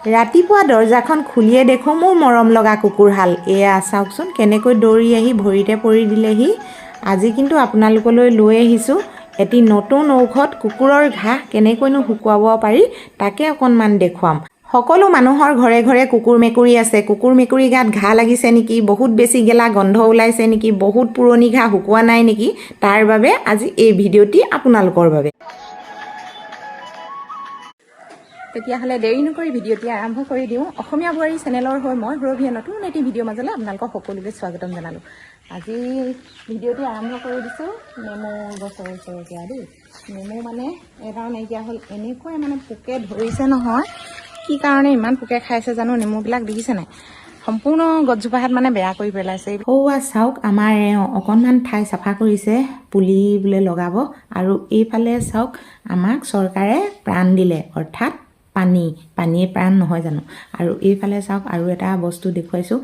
ৰাতিপুৱা দৰ্জাখন খুলিয়ে দেখোঁ মোৰ মৰম লগা কুকুৰহাল। এয়া চাওকচোন কেনেকৈ দৌৰি আহি ভৰিতে পৰি দিলেহি। আজি কিন্তু আপোনালোকলৈ লৈ আহিছোঁ এটি নতুন ঔষধ। কুকুৰৰ ঘাঁহ কেনেকৈনো শুকুৱাব পাৰি তাকে অকণমান দেখুৱাম। সকলো মানুহৰ ঘৰে ঘৰে কুকুৰ মেকুৰী আছে। কুকুৰ মেকুৰী গাত ঘাঁ লাগিছে নেকি, বহুত বেছি গেলা গন্ধ ওলাইছে নেকি, বহুত পুৰণি ঘাঁ শুকোৱা নাই নেকি, তাৰ বাবে আজি এই ভিডিঅ'টি আপোনালোকৰ বাবে। তেতিয়াহ'লে দেৰি নকৰি ভিডিঅ'টি আৰম্ভ কৰি দিওঁ। অসমীয়া বোৱাৰী চেনেলৰ হৈ মই সুৰভিয়ে নতুন এটি ভিডিঅ' মাজলৈ আপোনালোকক সকলোকে স্বাগতম জনালোঁ। আজি ভিডিঅ'টি আৰম্ভ কৰি দিছোঁ নেমু গছৰ ওচৰৰ পৰা দেই। নেমু মানে এটাও নাইকিয়া হ'ল, এনেকৈ মানে পোকে ধৰিছে নহয়। কি কাৰণে ইমান পোকে খাইছে জানো, নেমুবিলাক দেখিছে নাই, সম্পূৰ্ণ গছজোপাহাত মানে বেয়া কৰি পেলাইছে। সৌৱা চাওক আমাৰ অকণমান ঠাই চাফা কৰিছে পুলি বোলে লগাব। আৰু এইফালে চাওক আমাক চৰকাৰে প্ৰাণ দিলে, অৰ্থাৎ পানীয়ে প্ৰাণ নহয় জানো। আৰু এইফালে চাওক আৰু এটা বস্তু দেখুৱাইছোঁ,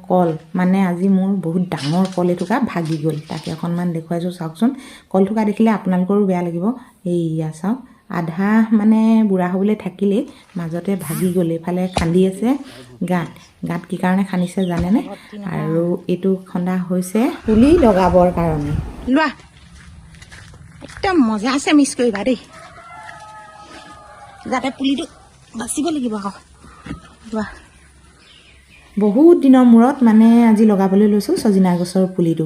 কল। মানে আজি মোৰ বহুত ডাঙৰ কল এথোকা ভাগি গ'ল, তাকে অকণমান দেখুৱাইছোঁ চাওকচোন। কল থোকা দেখিলে আপোনালোকৰো বেয়া লাগিব। এইয়া চাওক আধা মানে বুঢ়া হ'বলৈ থাকিলেই মাজতে ভাগি গ'ল। এইফালে খান্দি আছে গাঁত কি কাৰণে খান্দিছে জানেনে? আৰু এইটো খন্দা হৈছে পুলি লগাবৰ কাৰণে। লোৱা একদম মজা আছে, মিছ কৰিবা দেই, যাতে পুলিটো বাচিব লাগিব আকৌ। লোৱা বহুত দিনৰ মূৰত মানে আজি লগাবলৈ লৈছোঁ ছজিনা গছৰ পুলিটো।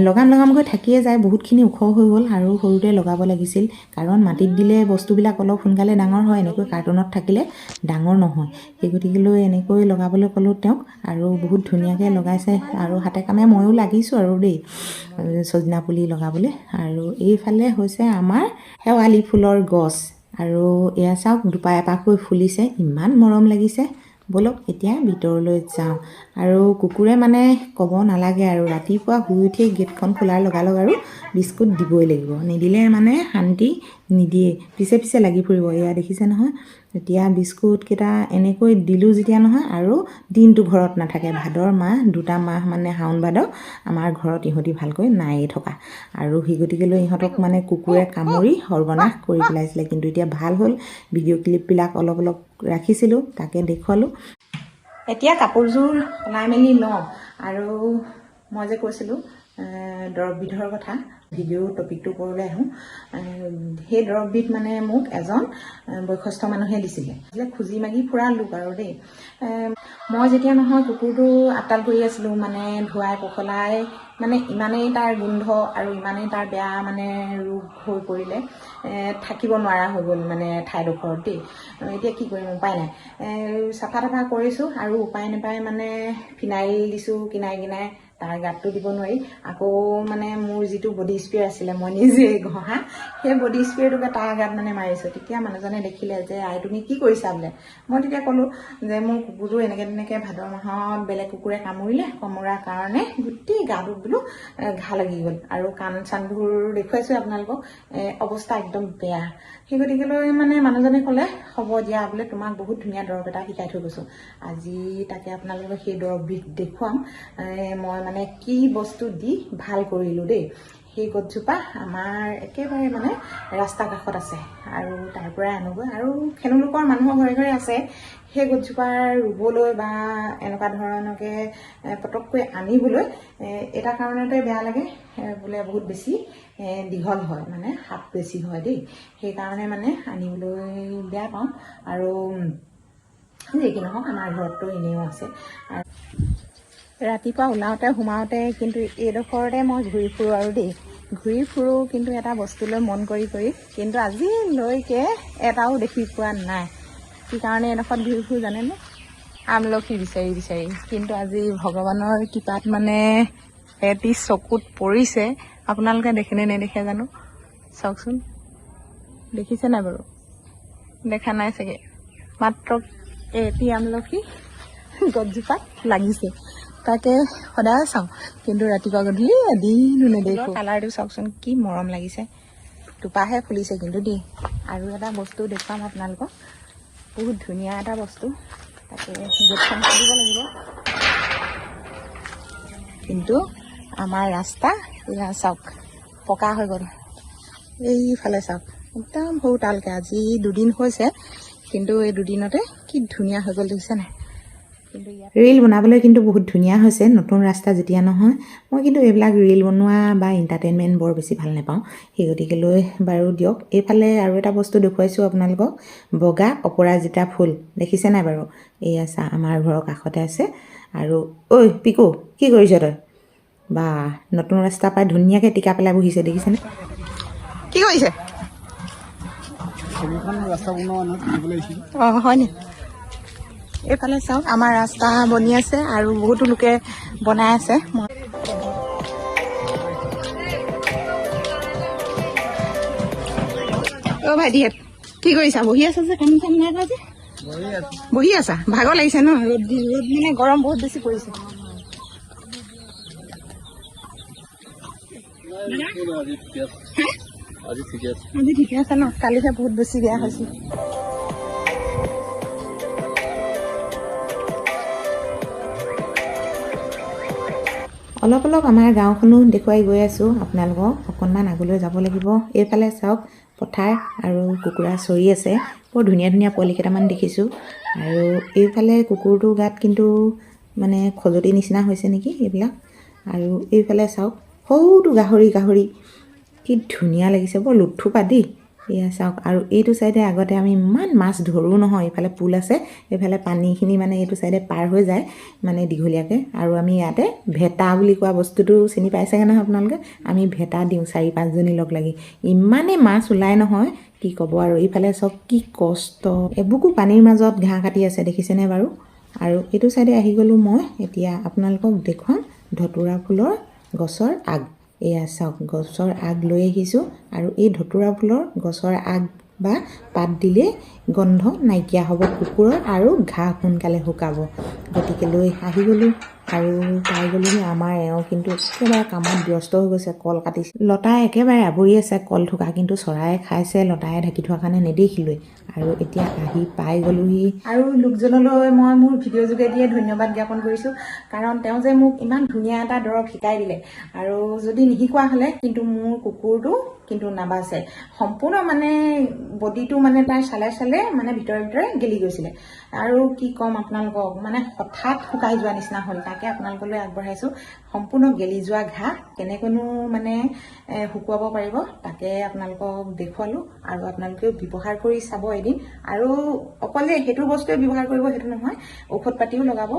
লগামকৈ থাকিয়ে যায়, বহুতখিনি ওখ হৈ গ'ল আৰু সৰুতে লগাব লাগিছিল, কাৰণ মাটিত দিলে বস্তুবিলাক অলপ সোনকালে ডাঙৰ হয়, এনেকৈ কাৰ্টুনত থাকিলে ডাঙৰ নহয়। সেই গতিকেলৈ এনেকৈ লগাবলৈ ক'লোঁ তেওঁক, আৰু বহুত ধুনীয়াকৈ লগাইছে। আৰু হাতে কামে ময়ো লাগিছোঁ আৰু দেই ছজিনা পুলি লগাবলৈ। আৰু এইফালে হৈছে আমাৰ শেৱালি ফুলৰ গছ। আৰু এয়া চাওক দুপা এপাকৈ ফুলিছে, ইমান মৰম লাগিছে। ব'লক এতিয়া ভিতৰলৈ যাওঁ। আৰু কুকুৰে মানে ক'ব নালাগে আৰু, ৰাতিপুৱা শুই উঠি গেটখন খোলাৰ লগালগ আৰু বিস্কুট দিবই লাগিব, নিদিলে মানে শান্তি নিদিয়ে, পিছে পিছে লাগি ফুৰিব। এয়া দেখিছে নহয়, এতিয়া বিস্কুটকেইটা এনেকৈ দিলোঁ যেতিয়া নহয়, আৰু দিনটো ঘৰত নাথাকে। ভাদৰ মাহ, 2টা মাহ মানে শাওণ ভাদ, আমাৰ ঘৰত ইহঁতি ভালকৈ নায়েই থকা। আৰু সেই গতিকেলৈ ইহঁতক মানে কুকুৰে কামুৰি সৰ্বনাশ কৰি পেলাইছিলে, কিন্তু এতিয়া ভাল হ'ল। ভিডিঅ' ক্লিপবিলাক অলপ ৰাখিছিলোঁ, তাকে দেখুৱালোঁ। এতিয়া কাপোৰযোৰ সলাই মেলি লওঁ। আৰু মই যে কৈছিলোঁ দৰৱবিধৰ কথা, ভিডিঅ' টপিকটোৰ ওপৰলৈ আহোঁ। সেই দৰৱবিধ মানে মোক এজন বয়সস্থ মানুহে দিছিলে, খুজি মাগি ফুৰালোঁ আৰু দেই। মই যেতিয়া নহয় কুকুৰটো আপতাল কৰি আছিলোঁ, মানে ধুৱাই পখলাই, মানে ইমানেই তাৰ গোন্ধ আৰু ইমানেই তাৰ বেয়া মানে ৰোগ হৈ পৰিলে, থাকিব নোৱাৰা হৈ গ'ল মানে ঠাইডোখৰত দেই। এতিয়া কি কৰিম, উপায় নাই। চাফা তাফা কৰিছোঁ আৰু উপায় নাপায় মানে ফিনাইল দিছোঁ কিনাই তাৰ গাতটো দিব নোৱাৰি। আকৌ মানে মোৰ যিটো বডি স্প্ৰে আছিলে মই নিজে ঘঁহা, সেই বডি স্প্ৰেটোকে তাৰ গাত মানে মাৰিছোঁ। তেতিয়া মানুহজনে দেখিলে যে আই তুমি কি কৰিছা বোলে। মই তেতিয়া ক'লোঁ যে মোৰ কুকুৰটো এনেকৈ ভাদৰ মাহত বেলেগ কুকুৰে কামুৰাৰ কাৰণে গোটেই গাটোত বোলো ঘাঁ লাগি গ'ল। আৰু কাণ চানবোৰ দেখুৱাইছোঁ আপোনালোকক, অৱস্থা একদম বেয়া। সেই গতিকেলৈ মানে মানুহজনে ক'লে হ'ব দিয়া বোলে, তোমাক বহুত ধুনীয়া দৰৱ এটা শিকাই থৈ গৈছোঁ, আজি তাকে আপোনালোকক সেই দৰৱবিধ দেখুৱাম। মই মানে কি বস্তু দি ভাল কৰিলোঁ দেই। সেই গছজোপা আমাৰ একেবাৰে মানে ৰাস্তা কাষত আছে, আৰু তাৰ পৰাই আনোগৈ। আৰু খেলুলোকৰ মানুহৰ ঘৰে ঘৰে আছে। সেই গছজোপা ৰুবলৈ বা এনেকুৱা ধৰণকৈ পটককৈ আনিবলৈ এটা কাৰণতে বেয়া লাগে, বোলে বহুত বেছি দীঘল হয়, মানে হাত বেছি হয় দেই। সেইকাৰণে মানে আনিবলৈ বেয়া পাওঁ। আৰু যি কি নহওক আমাৰ ঘৰততো এনেও আছে। আৰু ৰাতিপুৱা ওলাওঁতে সোমাওঁতে কিন্তু এইডোখৰতে মই ঘূৰি ফুৰোঁ আৰু দেই, কিন্তু এটা বস্তুলৈ মন কৰি কিন্তু আজিলৈকে এটাও দেখি পোৱা নাই। কি কাৰণে এডোখৰত ঘূৰি ফুৰোঁ জানেনে? আমলখি বিচাৰি। কিন্তু আজি ভগৱানৰ কৃপাত মানে এটি চকুত পৰিছে। আপোনালোকে দেখেনে নেদেখে জানো, চাওকচোন। দেখিছে নাই বাৰু? দেখা নাই চাগে। মাত্ৰ এটি আমলখি গছজোপাত লাগিছে, তাকে সদায় চাওঁ, কিন্তু ৰাতিপুৱা গধূলি এদিনো নেদেখোঁ। কালাৰটো চাওকচোন কি মৰম লাগিছে, দুপাহে ফুলিছে কিন্তু দেই। আৰু এটা বস্তু দেখুৱাম আপোনালোকক, বহুত ধুনীয়া এটা বস্তু, তাকে গেটখন খুলিব লাগিব। কিন্তু আমাৰ ৰাস্তা এয়া চাওক পকা হৈ গ'ল। এইফালে চাওক একদম সৰু তালকৈ, আজি 2 দিন হৈছে কিন্তু এই দুদিনতে কি ধুনীয়া হৈ গ'ল দেখিছে নাই। কিন্তু ৰীল বনাবলৈ কিন্তু বহুত ধুনীয়া হৈছে, নতুন ৰাস্তা যেতিয়া নহয়। মই কিন্তু এইবিলাক ৰীল বনোৱা বা এণ্টাৰটেইনমেণ্ট বৰ বেছি ভাল নাপাওঁ, সেই গতিকে লৈ বাৰু দিয়ক। এইফালে আৰু এটা বস্তু দেখুৱাইছোঁ আপোনালোকক, বগা অপৰাজিতা ফুল দেখিছে নাই বাৰু। এয়া চা আমাৰ ঘৰৰ কাষতে আছে। আৰু ঐ পিকু কি কৰিছ তই? বা নতুন ৰাস্তা পাই ধুনীয়াকৈ টিকা পেলাই বহিছে দেখিছেনে। কি কৰিছে? অঁ হয় নি? এইফালে চাওক আমাৰ ৰাস্তা বনি আছে আৰু বহুতো লোকে বনাই আছে। অ' ভাইটিহঁত কি কৰিছা? বহি আছা যে, কাম চাম নাই কৰা যে? বহি আছা? ভাগৰ লাগিছে ন? ৰ'দ মানে গৰম বহুত বেছি পৰিছে। আজি ঠিকে আছে ন? কালিহে বহুত বেছি বেয়া হৈছিল। অলপ অলপ আমাৰ গাঁওখনো দেখুৱাই গৈ আছোঁ আপোনালোকক। অকণমান আগলৈ যাব লাগিব। এইফালে চাওক পথাৰ আৰু কুকুৰা চৰি আছে। বৰ ধুনীয়া ধুনীয়া পোৱালি কেইটামান দেখিছোঁ। আৰু এইফালে কুকুৰটোৰ গাত কিন্তু মানে খজুৱতি নিচিনা হৈছে নেকি এইবিলাক। আৰু এইফালে চাওক সৰুটো গাহৰি কি ধুনীয়া লাগিছে, বৰ লুথুপা দেই। এয়া চাওক আৰু এইটো চাইডে আগতে আমি ইমান মাছ ধৰোঁ নহয়। এইফালে পুল আছে, এইফালে পানীখিনি মানে এইটো চাইডে পাৰ হৈ যায় মানে দীঘলীয়াকৈ। আৰু আমি ইয়াতে ভেটা বুলি কোৱা বস্তুটো চিনি পাইছেগৈ নহয় আপোনালোকে। আমি ভেটা দিওঁ 4-5জনী লগ লাগি, ইমানেই মাছ ওলাই নহয় কি ক'ব আৰু। এইফালে চাওক কি কষ্ট, এবুকু পানীৰ মাজত ঘাঁহ কাটি আছে দেখিছেনে বাৰু। আৰু এইটো চাইডে আহি গ'লোঁ মই। এতিয়া আপোনালোকক দেখুৱাম ধতুৰা ফুলৰ গছৰ আগ। এয়া চাওক গছৰ আগ লৈ আহিছোঁ। আৰু এই ধতুৰা ফুলৰ গছৰ আগ বা পাত দিলে গন্ধ নাইকিয়া হ'ব কুকুৰৰ আৰু ঘাঁহ সোনকালে শুকাব। গতিকে লৈ আহি গ'লোঁ আৰু পাই গ'লোহি আমাৰ এওঁ কিন্তু একেবাৰে কামত ব্যস্ত হৈ গৈছে, কল কাটিছে। লতাই একেবাৰে আৱৰি আছে কল থোকা, কিন্তু চৰায়ে খাইছে, লতাই ঢাকি থোৱাৰ কাৰণে নেদেখিলোৱে। আৰু এতিয়া আহি পাই গ'লোহি। আৰু লোকজনলৈ মই মোৰ ভিডিঅ' যোগেদিয়ে ধন্যবাদ জ্ঞাপন কৰিছোঁ, কাৰণ তেওঁ যে মোক ইমান ধুনীয়া এটা দৰৱ শিকাই দিলে। আৰু যদি নিশিকোৱা হ'লে কিন্তু মোৰ কুকুৰটো কিন্তু নাবাচে। সম্পূৰ্ণ মানে বডিটো মানে তাৰ চালে মানে ভিতৰে গেলি গৈছিলে। আৰু কি ক'ম আপোনালোকক, মানে হঠাৎ শুকাই যোৱা নিচিনা হ'ল। তাকে আপোনালোকলৈ আগবঢ়াইছোঁ সম্পূৰ্ণ গেলি যোৱা ঘাঁহ কেনেকৈনো মানে শুকুৱাব পাৰিব, তাকে আপোনালোকক দেখুৱালোঁ। আৰু আপোনালোকেও ব্যৱহাৰ কৰি চাব এদিন। আৰু অকলে সেইটো বস্তুৱে ব্যৱহাৰ কৰিব সেইটো নহয়, ঔষধ পাতিও লগাব।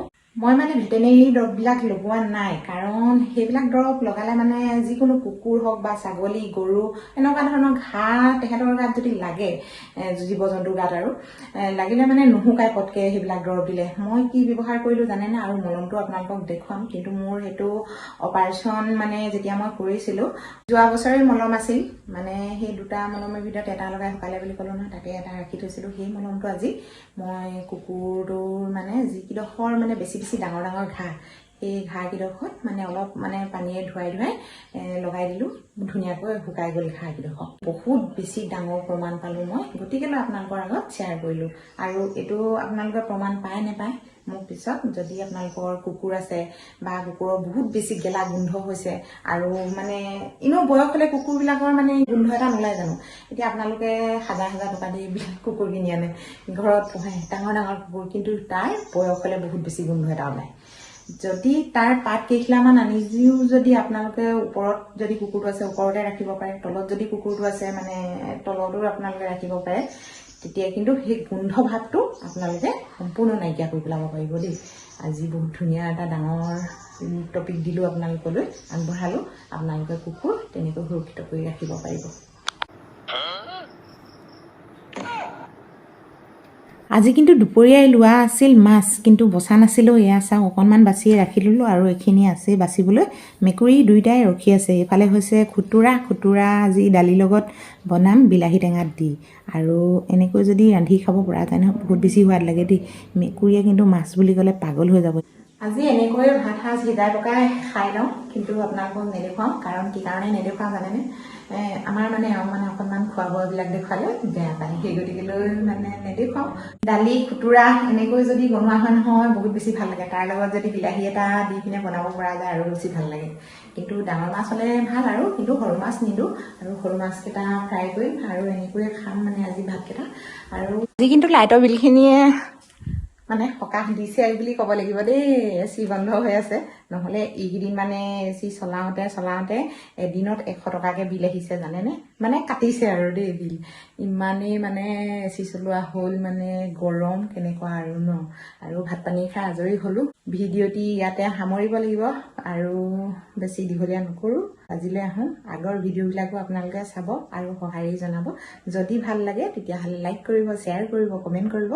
মই মানে ভেটেনেৰি দৰৱবিলাক লগোৱা নাই, কাৰণ সেইবিলাক দৰৱ লগালে মানে যিকোনো কুকুৰ হওক বা ছাগলী গৰু এনেকুৱা ধৰণৰ ঘাঁহ তেহেঁতৰ গাত যদি লাগে, জীৱ জন্তুৰ গাত আৰু লাগিলে মানে নুশুকাই পটকৈ সেইবিলাক দৰৱ দিলে। মই কি ব্যৱহাৰ কৰিলোঁ জানেনে? আৰু মলমটো আপোনালোকক দেখুৱাম। কিন্তু মোৰ সেইটো অপাৰেশ্যন মানে যেতিয়া মই কৰিছিলোঁ যোৱা বছৰে মলম আছিল, মানে সেই দুটা মলমৰ ভিতৰত এটা লগাই শুকালে বুলি ক'লোঁ নহয়, তাকে এটা ৰাখি থৈছিলোঁ। সেই মলমটো আজি মই কুকুৰটোৰ মানে যিকেইডোখৰ মানে বেছি ডাঙৰ ঘাঁহ, সেই ঘাঁহকেইডোখৰত মানে অলপ মানে পানীয়ে ধুৱাই লগাই দিলোঁ। ধুনীয়াকৈ শুকাই গ'ল ঘাঁহকেইডোখৰ। বহুত বেছি ডাঙৰ প্ৰমাণ পালোঁ মই, গতিকেলৈ আপোনালোকৰ আগত শ্বেয়াৰ কৰিলোঁ। আৰু এইটো আপোনালোকে প্ৰমাণ পায় নেপায় মোক পিছত, যদি আপোনালোকৰ কুকুৰ আছে বা কুকুৰৰ বহুত বেছি গেলা গোন্ধ হৈছে, আৰু মানে এনেও বয়স হ'লে কুকুৰবিলাকৰ মানে গোন্ধ এটা নোলায় জানো। এতিয়া আপোনালোকে হাজাৰ টকা দি কুকুৰ কিনি আনে, ঘৰত পোহে ডাঙৰ কুকুৰ, কিন্তু তাৰ বয়স হ'লে বহুত বেছি গোন্ধ এটা ওলায়। যদি তাৰ পাত কেইখিলামান আনিও যদি আপোনালোকে ওপৰত যদি কুকুৰটো আছে ওপৰতে ৰাখিব পাৰে, তলত যদি কুকুৰটো আছে মানে তলতো আপোনালোকে ৰাখিব পাৰে, তেতিয়া কিন্তু সেই গোন্ধ ভাৱটো আপোনালোকে সম্পূৰ্ণ নাইকিয়া কৰি পেলাব পাৰিব দেই। আজি বহুত ধুনীয়া এটা ডাঙৰ টপিক দিলোঁ আপোনালোকলৈ, আগবঢ়ালোঁ। আপোনালোকে কুকুৰ তেনেকৈ সুৰক্ষিত কৰি ৰাখিব পাৰিব। আজি কিন্তু দুপৰীয়াই লোৱা আছিল মাছ, কিন্তু বচা নাছিলোঁ। এয়া চাওঁ অকণমান বাচিয়ে ৰাখি ল'লোঁ, আৰু এইখিনি আছেই বাচিবলৈ। মেকুৰী দুইটাই ৰখি আছে। এইফালে হৈছে খুতুৰা আজি দালিৰ লগত বনাম বিলাহী টেঙাত দি। আৰু এনেকৈ যদি ৰান্ধি খাব পৰা যায় নহয় বহুত বেছি সোৱাদ লাগে দেই। মেকুৰীয়ে কিন্তু মাছ বুলি ক'লে পাগল হৈ যাব। আজি এনেকৈ ভাত সাজ সিজাই পকাই খাই লওঁ, কিন্তু আপোনালোকক নেদেখুৱাওঁ। কাৰণ কি কাৰণে নেদেখুৱাওঁ জানেনে? আমাৰ মানে অকণমান খোৱা বোৱাবিলাক দেখুৱালে বেয়া পায়, সেই গতিকেলৈ মানে নেদেখুৱাওঁ। দালি খুতুৰা এনেকৈ যদি বনোৱা হয় নহয় বহুত বেছি ভাল লাগে, তাৰ লগত যদি বিলাহী এটা দি পিনে বনাব পৰা যায় আৰু বেছি ভাল লাগে। কিন্তু ডাঙৰ মাছ হ'লে ভাল আৰু, কিন্তু সৰু মাছ নিদিওঁ, আৰু সৰু মাছকেইটা ফ্ৰাই কৰিম আৰু এনেকৈয়ে খাম মানে আজি ভাতকেইটা। আৰু আজি কিন্তু লাইটৰ বিলখিনিয়ে মানে সকাহ দিছে বুলি ক'ব লাগিব দেই। এচি বন্ধ হৈ আছে, নহ'লে এইকেইদিন মানে এচি চলাওঁতে এদিনত 100 টকাকৈ বিল আহিছে জানেনে, মানে কাটিছে আৰু দেই বিল। ইমানেই মানে এচি চলোৱা হ'ল, মানে গৰম কেনেকুৱা আৰু ন। আৰু ভাত পানী খাই আজৰি হ'লোঁ। ভিডিঅ'টি ইয়াতে সামৰিব লাগিব আৰু বেছি দীঘলীয়া নকৰোঁ, আজিলৈ আহোঁ। আগৰ ভিডিঅ'বিলাকো আপোনালোকে চাব আৰু সঁহাৰি জনাব। যদি ভাল লাগে তেতিয়াহ'লে লাইক কৰিব, শ্বেয়াৰ কৰিব, কমেণ্ট কৰিব।